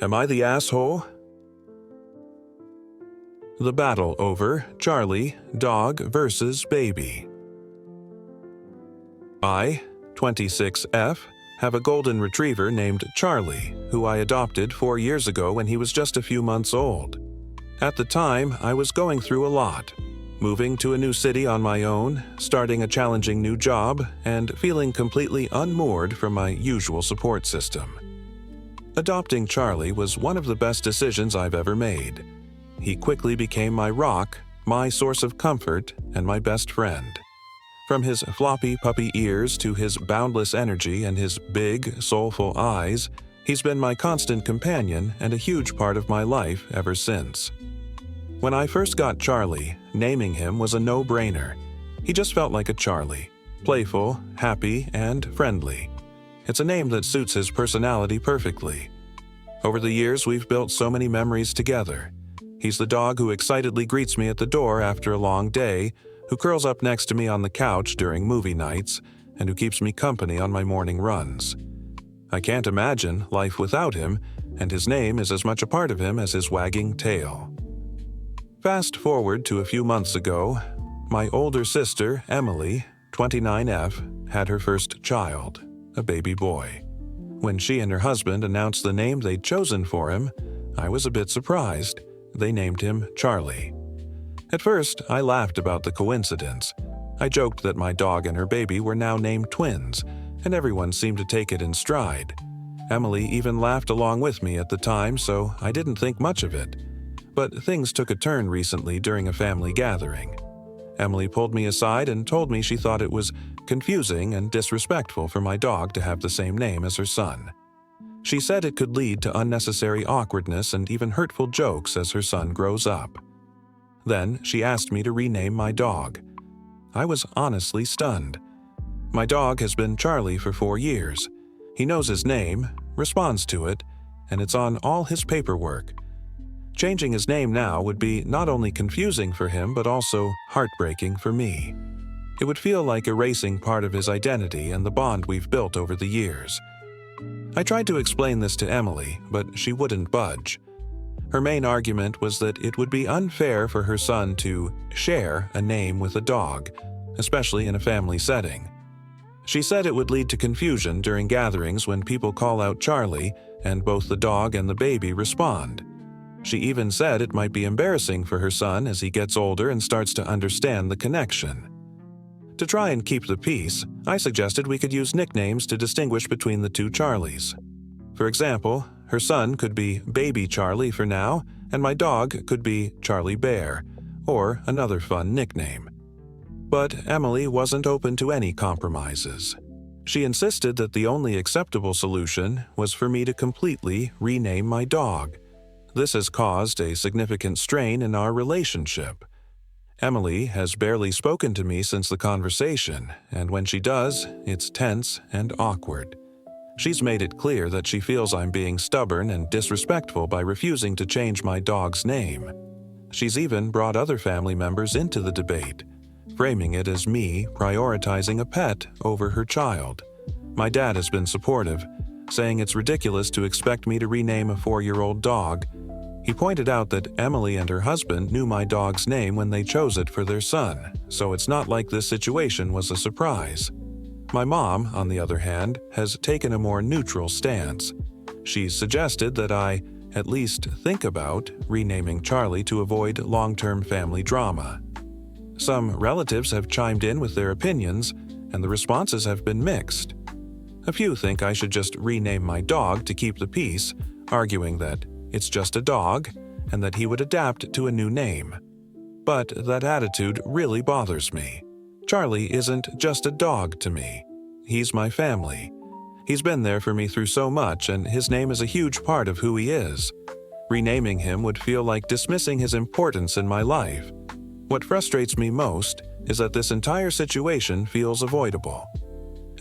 Am I the asshole? The battle over Charlie, dog versus baby. I, 26F, have a golden retriever named Charlie, who I adopted 4 years ago when he was just a few months old. At the time, I was going through a lot, moving to a new city on my own, starting a challenging new job, and feeling completely unmoored from my usual support system. Adopting Charlie was one of the best decisions I've ever made. He quickly became my rock, my source of comfort, and my best friend. From his floppy puppy ears to his boundless energy and his big, soulful eyes, he's been my constant companion and a huge part of my life ever since. When I first got Charlie, naming him was a no-brainer. He just felt like a Charlie, playful, happy, and friendly. It's a name that suits his personality perfectly. Over the years, we've built so many memories together. He's the dog who excitedly greets me at the door after a long day, who curls up next to me on the couch during movie nights, and who keeps me company on my morning runs. I can't imagine life without him, and his name is as much a part of him as his wagging tail. Fast forward to a few months ago, my older sister, Emily, 29F, had her first child, a baby boy. When she and her husband announced the name they'd chosen for him, I was a bit surprised. They named him Charlie. At first, I laughed about the coincidence. I joked that my dog and her baby were now named twins, and everyone seemed to take it in stride. Emily even laughed along with me at the time, so I didn't think much of it. But things took a turn recently during a family gathering. Emily pulled me aside and told me she thought it was confusing and disrespectful for my dog to have the same name as her son. She said it could lead to unnecessary awkwardness and even hurtful jokes as her son grows up. Then she asked me to rename my dog. I was honestly stunned. My dog has been Charlie for 4 years. He knows his name, responds to it, and it's on all his paperwork. Changing his name now would be not only confusing for him but also heartbreaking for me. It would feel like erasing part of his identity and the bond we've built over the years. I tried to explain this to Emily, but she wouldn't budge. Her main argument was that it would be unfair for her son to share a name with a dog, especially in a family setting. She said it would lead to confusion during gatherings when people call out Charlie and both the dog and the baby respond. She even said it might be embarrassing for her son as he gets older and starts to understand the connection. To try and keep the peace, I suggested we could use nicknames to distinguish between the two Charlies. For example, her son could be Baby Charlie for now, and my dog could be Charlie Bear, or another fun nickname. But Emily wasn't open to any compromises. She insisted that the only acceptable solution was for me to completely rename my dog. This has caused a significant strain in our relationship. Emily has barely spoken to me since the conversation, and when she does, it's tense and awkward. She's made it clear that she feels I'm being stubborn and disrespectful by refusing to change my dog's name. She's even brought other family members into the debate, framing it as me prioritizing a pet over her child. My dad has been supportive, saying it's ridiculous to expect me to rename a 4-year-old dog. He pointed out that Emily and her husband knew my dog's name when they chose it for their son, so it's not like this situation was a surprise. My mom, on the other hand, has taken a more neutral stance. She's suggested that I at least think about renaming Charlie to avoid long-term family drama. Some relatives have chimed in with their opinions, and the responses have been mixed. A few think I should just rename my dog to keep the peace, arguing that it's just a dog and that he would adapt to a new name. But that attitude really bothers me. Charlie isn't just a dog to me. He's my family. He's been there for me through so much, and his name is a huge part of who he is. Renaming him would feel like dismissing his importance in my life. What frustrates me most is that this entire situation feels avoidable.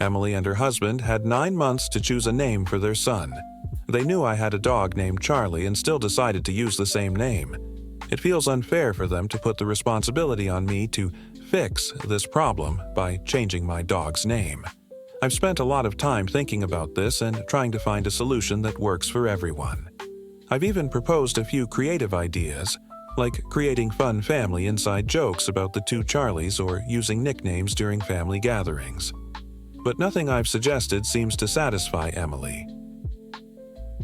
Emily and her husband had 9 months to choose a name for their son. They knew I had a dog named Charlie and still decided to use the same name. It feels unfair for them to put the responsibility on me to fix this problem by changing my dog's name. I've spent a lot of time thinking about this and trying to find a solution that works for everyone. I've even proposed a few creative ideas, like creating fun family inside jokes about the two Charlies or using nicknames during family gatherings. But nothing I've suggested seems to satisfy Emily.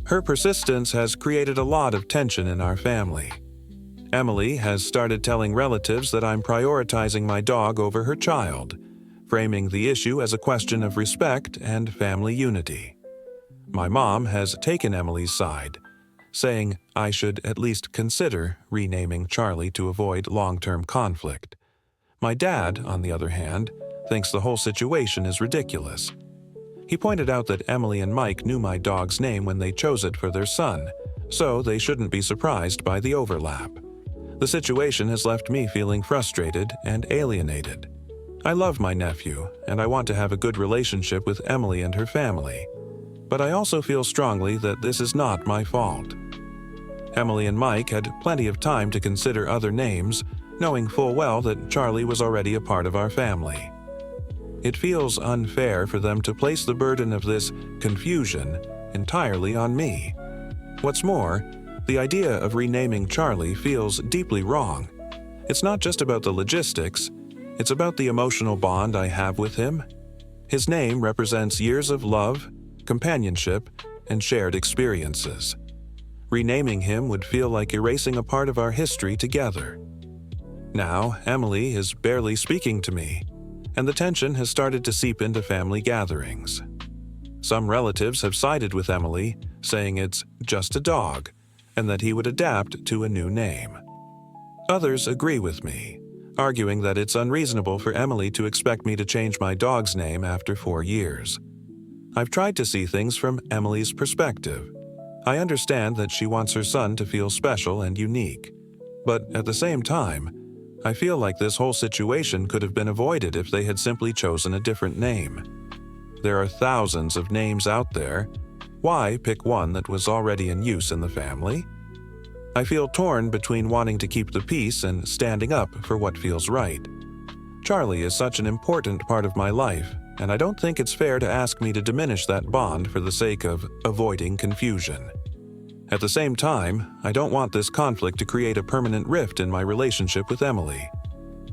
Her persistence has created a lot of tension in our family. Emily has started telling relatives that I'm prioritizing my dog over her child, framing the issue as a question of respect and family unity. My mom has taken Emily's side, saying I should at least consider renaming Charlie to avoid long-term conflict. My dad, on the other hand, thinks the whole situation is ridiculous. He pointed out that Emily and Mike knew my dog's name when they chose it for their son, so they shouldn't be surprised by the overlap. The situation has left me feeling frustrated and alienated. I love my nephew, and I want to have a good relationship with Emily and her family. But I also feel strongly that this is not my fault. Emily and Mike had plenty of time to consider other names, knowing full well that Charlie was already a part of our family. It feels unfair for them to place the burden of this confusion entirely on me. What's more, the idea of renaming Charlie feels deeply wrong. It's not just about the logistics, it's about the emotional bond I have with him. His name represents years of love, companionship, and shared experiences. Renaming him would feel like erasing a part of our history together. Now, Emily is barely speaking to me, and the tension has started to seep into family gatherings. Some relatives have sided with Emily, saying it's just a dog, and that he would adapt to a new name. Others agree with me, arguing that it's unreasonable for Emily to expect me to change my dog's name after 4 years. I've tried to see things from Emily's perspective. I understand that she wants her son to feel special and unique, but at the same time, I feel like this whole situation could have been avoided if they had simply chosen a different name. There are thousands of names out there. Why pick one that was already in use in the family? I feel torn between wanting to keep the peace and standing up for what feels right. Charlie is such an important part of my life, and I don't think it's fair to ask me to diminish that bond for the sake of avoiding confusion. At the same time, I don't want this conflict to create a permanent rift in my relationship with Emily.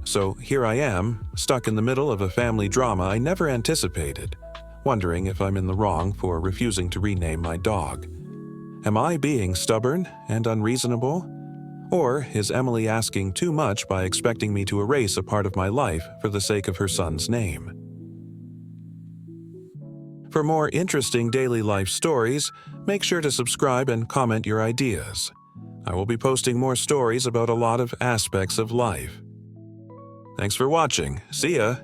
So here I am, stuck in the middle of a family drama I never anticipated, wondering if I'm in the wrong for refusing to rename my dog. Am I being stubborn and unreasonable? Or is Emily asking too much by expecting me to erase a part of my life for the sake of her son's name? For more interesting daily life stories, make sure to subscribe and comment your ideas. I will be posting more stories about a lot of aspects of life. Thanks for watching. See ya!